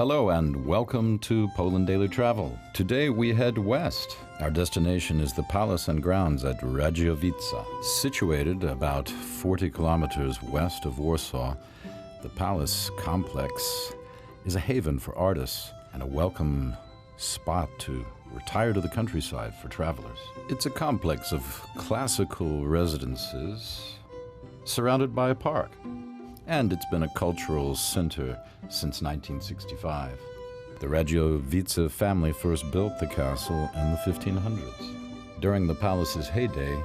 Hello and welcome to Poland Daily Travel. Today we head west. Our destination is the palace and grounds at Radziejowice. Situated about 40 kilometers west of Warsaw, the palace complex is a haven for artists and a welcome spot to retire to the countryside for travelers. It's a complex of classical residences surrounded by a park. And it's been a cultural center since 1965. The Radziejowice family first built the castle in the 1500s. During the palace's heyday,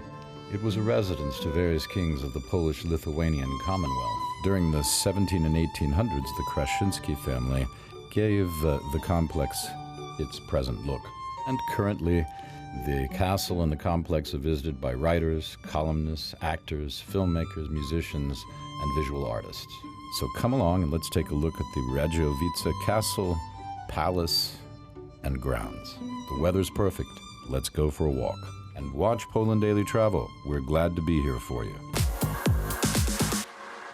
it was a residence to various kings of the Polish-Lithuanian Commonwealth. During the 17 and 1800s, the Krasinski family gave the complex its present look. And currently, the castle and the complex are visited by writers, columnists, actors, filmmakers, musicians, and visual artists. So come along and let's take a look at the Radziejowice Castle, Palace, and grounds. The weather's perfect. Let's go for a walk. And watch Poland Daily Travel. We're glad to be here for you.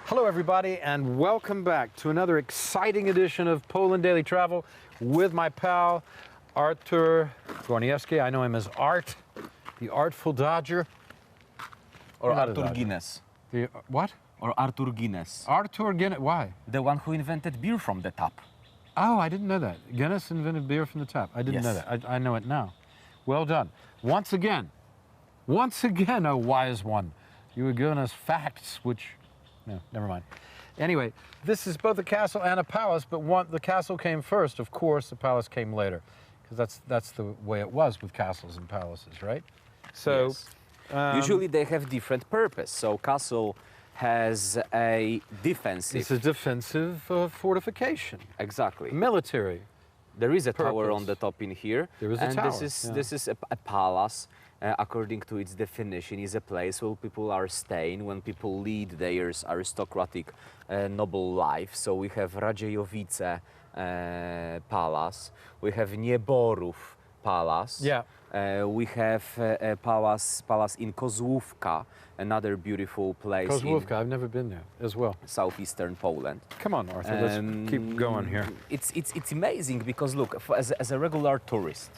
Hello everybody and welcome back to another exciting edition of Poland Daily Travel with my pal Artur Gorniewski. I know him as Art, the Artful Dodger. Or Arthur Guinness. The, what? Or Arthur Guinness. Arthur Guinness, why? The one who invented beer from the tap. Oh, I didn't know that. Guinness invented beer from the tap. I didn't know that. I know it now. Well done. Once again, oh wise one, you were giving us facts which, no, never mind. Anyway, this is both a castle and a palace, but the castle came first. Of course, the palace came later, because that's the way it was with castles and palaces, right? So, yes. Usually they have different purpose. So castle has a defensive. It's a defensive fortification. Exactly. Military. There is a purpose. tower on the top in here. There is a and tower. This is a palace. According to its definition, is a place where people are staying when people lead their aristocratic, noble life. So we have Radziejowice Palace. We have Nieborów Palace. Yeah. We have a palace in Kozłówka, another beautiful place. Kozłówka, I've never been there as well. Southeastern Poland. Come on, Arthur, let's keep going here. It's amazing because look, as a regular tourist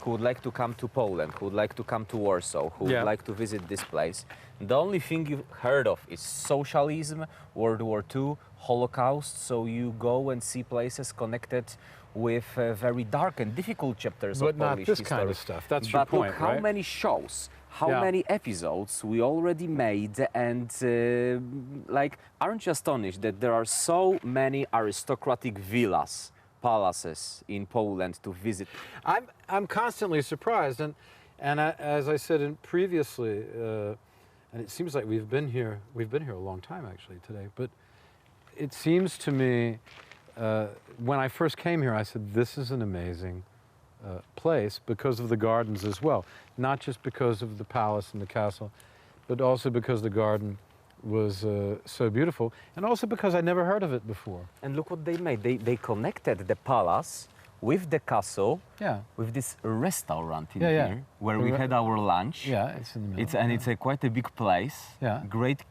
who would like to come to Poland, who would like to come to Warsaw, who would like to visit this place, the only thing you've heard of is socialism, World War II, Holocaust, so you go and see places connected with very dark and difficult chapters of Polish history. But not this kind of stuff, that's your point, But look, how right? many shows, how many episodes we already made, and aren't you astonished that there are so many aristocratic villas, palaces in Poland to visit? I'm constantly surprised, and as I said previously, and it seems like we've been here a long time actually today, but it seems to me, when I first came here, I said, this is an amazing place because of the gardens as well. Not just because of the palace and the castle, but also because the garden was so beautiful, and also because I never heard of it before. And look what they made. They connected the palace with the castle, with this restaurant in here, where we had our lunch. Yeah, it's in the middle. It's quite a big place. Yeah. Great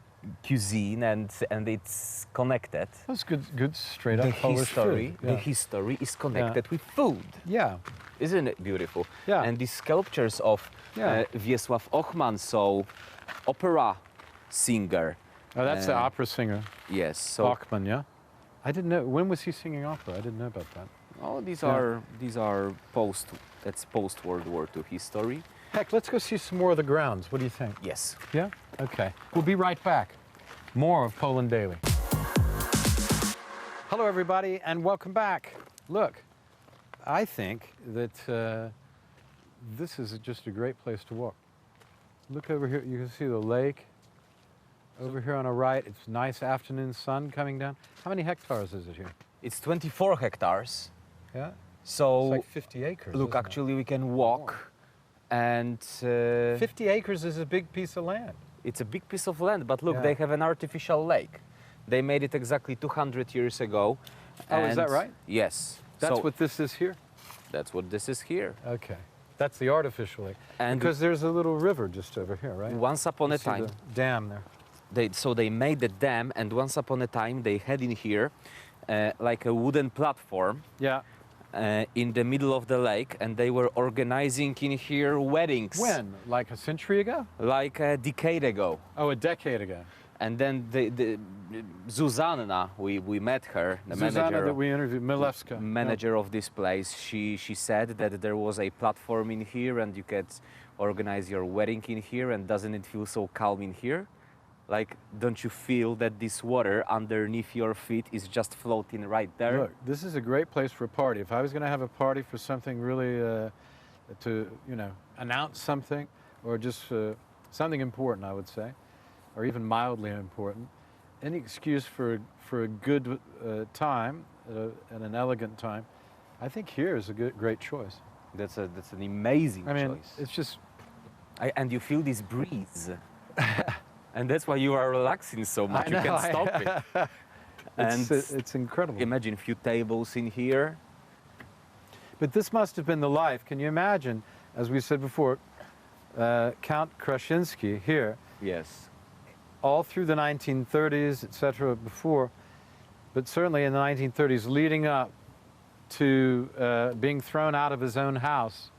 cuisine, and it's connected. That's good straight up Polish food. The history is connected with food. Yeah. Isn't it beautiful? Yeah. And these sculptures of Wiesław Ochman, so opera singer. Oh, that's the opera singer. Yes. So Bachmann, yeah? I didn't know. When was he singing opera? I didn't know about that. Oh, these are post World War II history. Heck, let's go see some more of the grounds. What do you think? Yes. Yeah? Okay. We'll be right back. More of Poland Daily. Hello, everybody, and welcome back. Look, I think that this is just a great place to walk. Look over here. You can see the lake. Over here on the right, it's nice afternoon sun coming down. How many hectares is it here? It's 24 hectares. Yeah? So it's like 50 acres. Look, actually, we can walk, and 50 acres is a big piece of land. It's a big piece of land, but look, they have an artificial lake. They made it exactly 200 years ago. Oh, is that right? Yes. That's what this is here? That's what this is here. Okay. That's the artificial lake. And because there's a little river just over here, right? Once upon a time. The dam there. So they made the dam, and once upon a time they had in here like a wooden platform Yeah. in the middle of the lake, and they were organizing in here weddings. When? Like a century ago? Like a decade ago. Oh, a decade ago. And then the Zuzanna, we met her, the Zuzanna manager, that we interviewed, Milewska. manager of this place. She said that there was a platform in here and you could organize your wedding in here, and doesn't it feel so calm in here? Like, don't you feel that this water underneath your feet is just floating right there? Look, this is a great place for a party. If I was going to have a party for something really to, announce something, or just something important, I would say, or even mildly important, any excuse for a good time and an elegant time, I think here is a great choice. That's an amazing I mean, choice. it's just... And you feel this breeze. And that's why you are relaxing so much. You can't stop it. And it's incredible. Imagine a few tables in here. But this must have been the life. Can you imagine, as we said before, Count Krashinsky here, Yes. all through the 1930s, etc., before, but certainly in the 1930s, leading up to being thrown out of his own house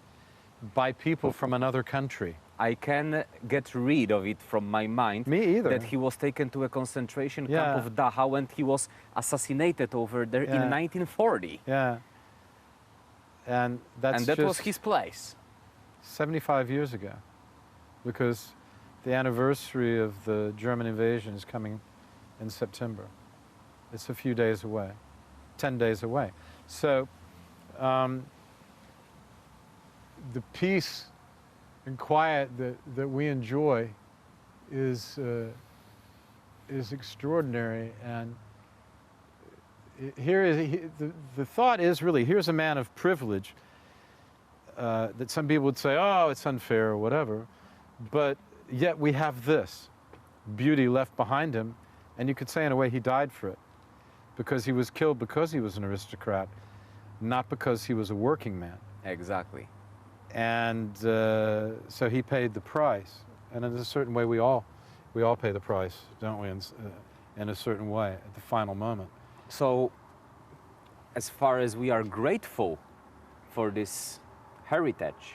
by people from another country. I can get rid of it from my mind. Me either. That he was taken to a concentration Yeah. camp of Dachau and he was assassinated over there in Yeah. 1940. Yeah. And that's that just was his place. 75 years ago, because the anniversary of the German invasion is coming in September. It's a few days away, 10 days away. So the peace and quiet that we enjoy is extraordinary. And the thought is really, here's a man of privilege that some people would say, oh, it's unfair or whatever, but yet we have this beauty left behind him, and you could say in a way he died for it, because he was killed because he was an aristocrat, not because he was a working man. Exactly. And so he paid the price, and in a certain way we all pay the price, don't we, in a certain way at the final moment. So, as far as we are grateful for this heritage,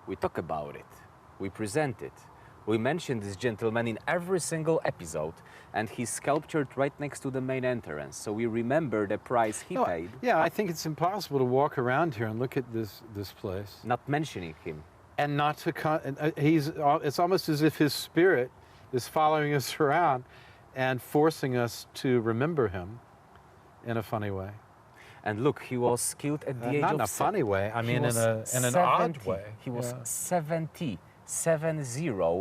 we talk about it, we present it. We mention this gentleman in every single episode, and he's sculptured right next to the main entrance, so we remember the price he paid. Yeah, I think it's impossible to walk around here and look at this place Not mentioning him. and not to it's almost as if his spirit is following us around and forcing us to remember him in a funny way. And look, he was killed at the age of... Not in a funny way, I mean in an odd way. He was Yeah. 70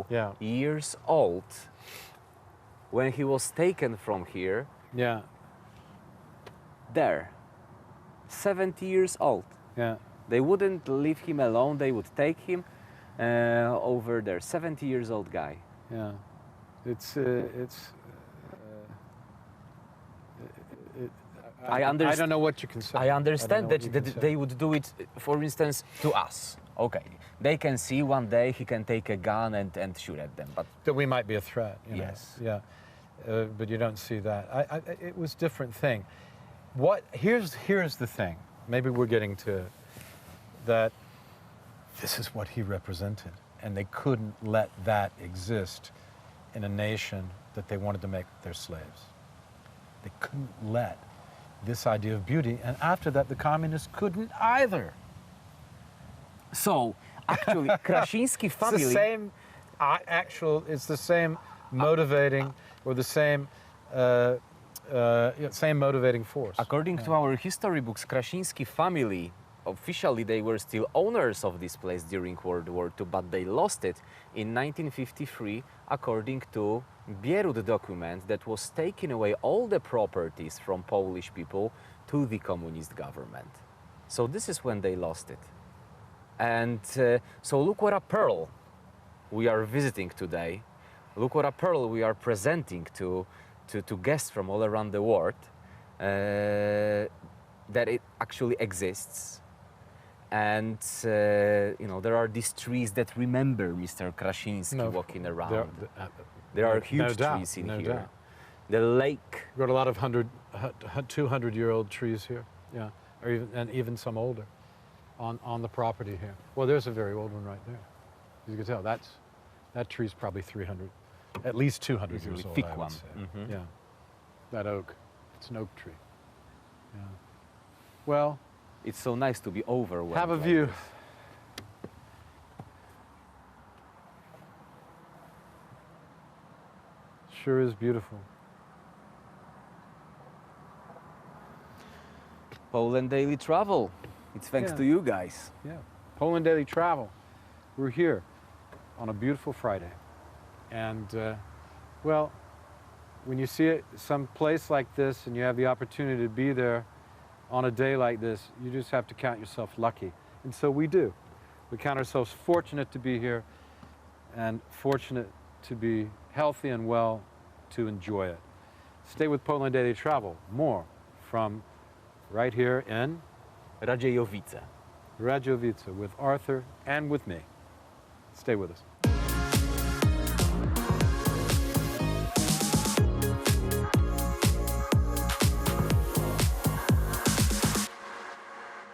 Yeah. years old when he was taken from here. Yeah, There. 70 years old. yeah. They wouldn't leave him alone, they would take him over there. 70 years old guy. Yeah, I I don't know what you can say. I understand don't know what you that can say. they would do it, for instance, to us. Okay, they can see one day he can take a gun and shoot at them, but That we might be a threat. You know? Yes. Yeah, but you don't see that. It was a different thing. Here's the thing. Maybe we're getting to that. This is what he represented, and they couldn't let that exist in a nation that they wanted to make their slaves. They couldn't let this idea of beauty, and after that, the communists couldn't either. so actually Krashinsky family. It's the same it's the same motivating or the same same motivating force. According to our history books, Krashinsky family, officially they were still owners of this place during World War II, but they lost it in 1953 according to Bierut document that was taking away all the properties from Polish people to the communist government. So this is when they lost it. And so look what a pearl we are visiting today. Look what a pearl we are presenting to guests from all around the world, that it actually exists. And there are these trees that remember Mr. Krashinsky walking around. There are huge trees in here. Doubt. The lake. We've got a lot of 200-year-old trees here, yeah, and even some older on the property here. Well, there's a very old one right there. As you can tell, that tree's probably 300, at least 200 It's a years really old, thick I would one. say. Mhm. Yeah, that oak, it's an oak tree. Yeah. Well, It's so nice to be overwhelmed. have a like view. this. Sure is beautiful. Poland Daily Travel. It's thanks Yeah. to you guys. Yeah, Poland Daily Travel. We're here on a beautiful Friday. And, well, when you see it, some place like this and you have the opportunity to be there on a day like this, you just have to count yourself lucky. And so we do. We count ourselves fortunate to be here and fortunate to be healthy and well to enjoy it. Stay with Poland Daily Travel. More from right here in Radziejowice. Radziejowice with Arthur and with me. Stay with us.